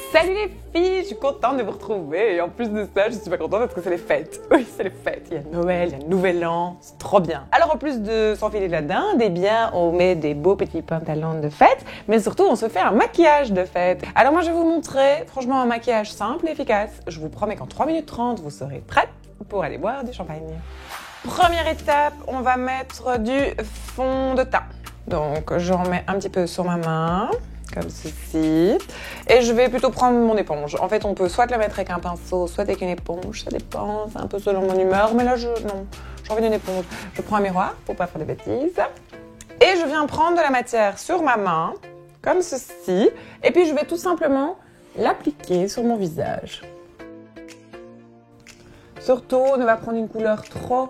Salut les filles, je suis contente de vous retrouver et en plus de ça, je suis pas contente parce que c'est les fêtes. Oui, c'est les fêtes, il y a Noël, il y a le Nouvel An, c'est trop bien. Alors en plus de s'enfiler la dinde, eh bien on met des beaux petits pantalons de fête, mais surtout on se fait un maquillage de fête. Alors moi je vais vous montrer franchement un maquillage simple et efficace. Je vous promets qu'en 3 minutes 30, vous serez prête pour aller boire du champagne. Première étape, on va mettre du fond de teint. Donc j'en mets un petit peu sur ma main. Comme ceci. Et je vais plutôt prendre mon éponge. En fait, on peut soit la mettre avec un pinceau, soit avec une éponge. Ça dépend, c'est un peu selon mon humeur. Mais là, non, j'ai envie d'une éponge. Je prends un miroir pour pas faire de bêtises. Et je viens prendre de la matière sur ma main, comme ceci. Et puis, je vais tout simplement l'appliquer sur mon visage. Surtout, ne pas prendre une couleur trop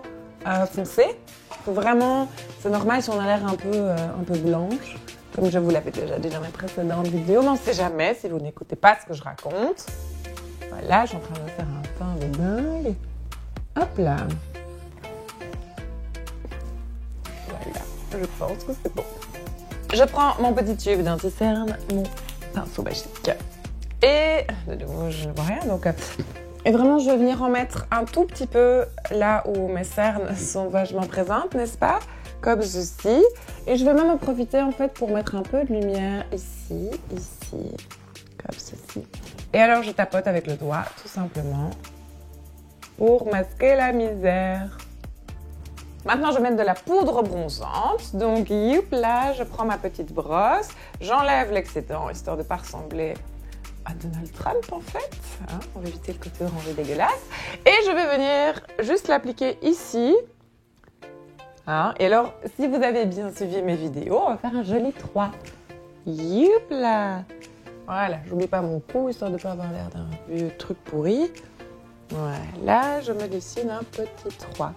foncée. Faut vraiment, c'est normal si on a l'air un peu blanche. Comme je vous l'avais déjà dit dans mes précédentes vidéos, mais on ne sait jamais si vous n'écoutez pas ce que je raconte. Voilà, je suis en train de faire un teint de dingue. Hop là. Voilà, je pense que c'est bon. Je prends mon petit tube d'anti-cerne, mon pinceau magique. Et de nouveau, je ne vois rien, donc... Et vraiment, je vais venir en mettre un tout petit peu là où mes cernes sont vachement présentes, n'est-ce pas? Comme ceci. Et je vais même en profiter en fait pour mettre un peu de lumière ici, comme ceci. Et alors je tapote avec le doigt, tout simplement, pour masquer la misère. Maintenant, je vais mettre de la poudre bronzante. Donc, youp, là, je prends ma petite brosse, j'enlève l'excédent, histoire de ne pas ressembler à Donald Trump, en fait. Hein, on va éviter le côté orangé dégueulasse. Et je vais venir juste l'appliquer ici. Hein, et alors, si vous avez bien suivi mes vidéos, on va faire un joli 3. Youp là. Voilà, j'oublie pas mon cou, histoire de ne pas avoir l'air d'un vieux truc pourri. Voilà, je me dessine un petit 3.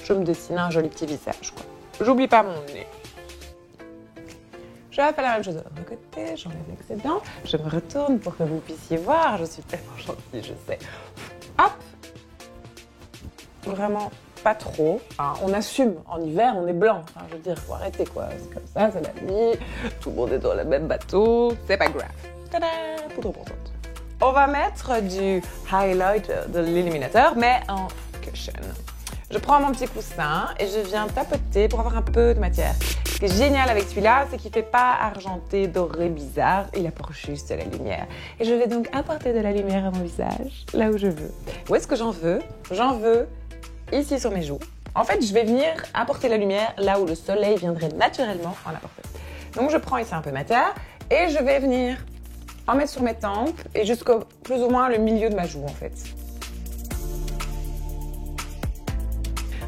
Je me dessine un joli petit visage, quoi. J'oublie pas mon nez. Je vais faire la même chose de l'autre côté, j'enlève l'excédent. Je me retourne pour que vous puissiez voir. Je suis tellement gentille, je sais. Hop. Vraiment pas trop. Enfin, on assume. En hiver, on est blanc. Enfin, je veux dire, faut arrêter, quoi. C'est comme ça, c'est la nuit. Tout le monde est dans le même bateau. C'est pas grave. Tada! Poudre bronzante. On va mettre du highlight de l'illuminateur, mais en cushion. Je prends mon petit coussin et je viens tapoter pour avoir un peu de matière. Ce qui est génial avec celui-là, c'est qu'il ne fait pas argenté, doré, bizarre. Il apporte juste de la lumière. Et je vais donc apporter de la lumière à mon visage, là où je veux. Où est-ce que j'en veux? J'en veux ici sur mes joues. En fait, je vais venir apporter la lumière là où le soleil viendrait naturellement en apporter. Donc, je prends ici un peu de matière et je vais venir en mettre sur mes tempes et jusqu'au plus ou moins le milieu de ma joue, en fait.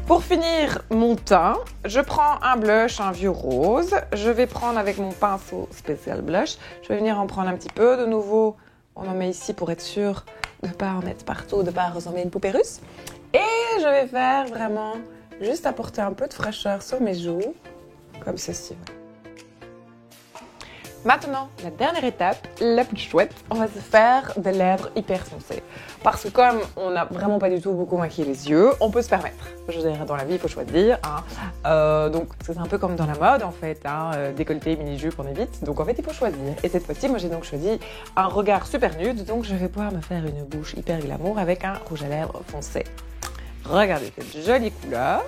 Pour finir mon teint, je prends un blush, un vieux rose. Je vais prendre avec mon pinceau spécial blush. Je vais venir en prendre un petit peu. De nouveau, on en met ici pour être sûr de ne pas en mettre partout, de ne pas ressembler à une poupée russe. Et je vais faire vraiment juste apporter un peu de fraîcheur sur mes joues, comme ceci. Maintenant, la dernière étape, la plus chouette, on va se faire des lèvres hyper foncées. Parce que comme on n'a vraiment pas du tout beaucoup maquillé les yeux, on peut se permettre. Je veux dire, dans la vie, il faut choisir. Hein. Donc, c'est un peu comme dans la mode, en fait. Hein. Décolleté, mini-jupe, on évite. Donc, en fait, il faut choisir. Et cette fois-ci, moi, j'ai donc choisi un regard super nude. Donc, je vais pouvoir me faire une bouche hyper glamour avec un rouge à lèvres foncé. Regardez cette jolie couleur.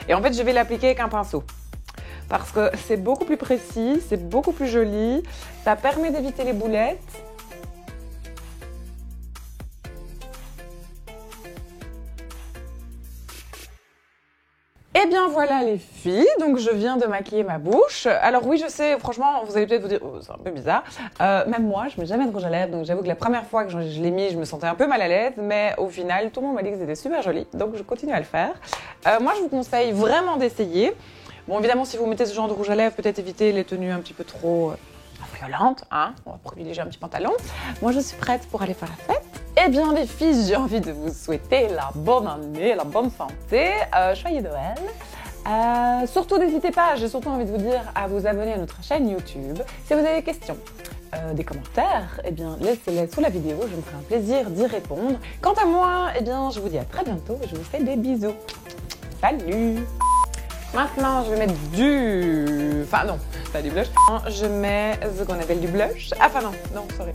Et en fait, je vais l'appliquer avec un pinceau. Parce que c'est beaucoup plus précis, c'est beaucoup plus joli, ça permet d'éviter les boulettes. Et bien voilà les filles, donc je viens de maquiller ma bouche. Alors oui, je sais, franchement, vous allez peut-être vous dire, oh, c'est un peu bizarre. Même moi, je ne mets jamais de rouge à lèvres, donc j'avoue que la première fois que je l'ai mis, je me sentais un peu mal à l'aise, mais au final, tout le monde m'a dit que c'était super joli, donc je continue à le faire. Moi, je vous conseille vraiment d'essayer. Bon, évidemment, si vous mettez ce genre de rouge à lèvres, peut-être éviter les tenues un petit peu trop violentes, hein. On va privilégier un petit pantalon. Moi, je suis prête pour aller faire la fête. Eh bien, les filles, j'ai envie de vous souhaiter la bonne année, la bonne santé, joyeux Noël. Surtout, n'hésitez pas, j'ai surtout envie de vous dire à vous abonner à notre chaîne YouTube. Si vous avez des questions, des commentaires, eh bien laissez-les sous la vidéo, je me ferai un plaisir d'y répondre. Quant à moi, eh bien je vous dis à très bientôt et je vous fais des bisous. Salut! Maintenant, je vais mettre du... Enfin non, pas du blush. Je mets ce qu'on appelle du blush. Ah, enfin non, sorry.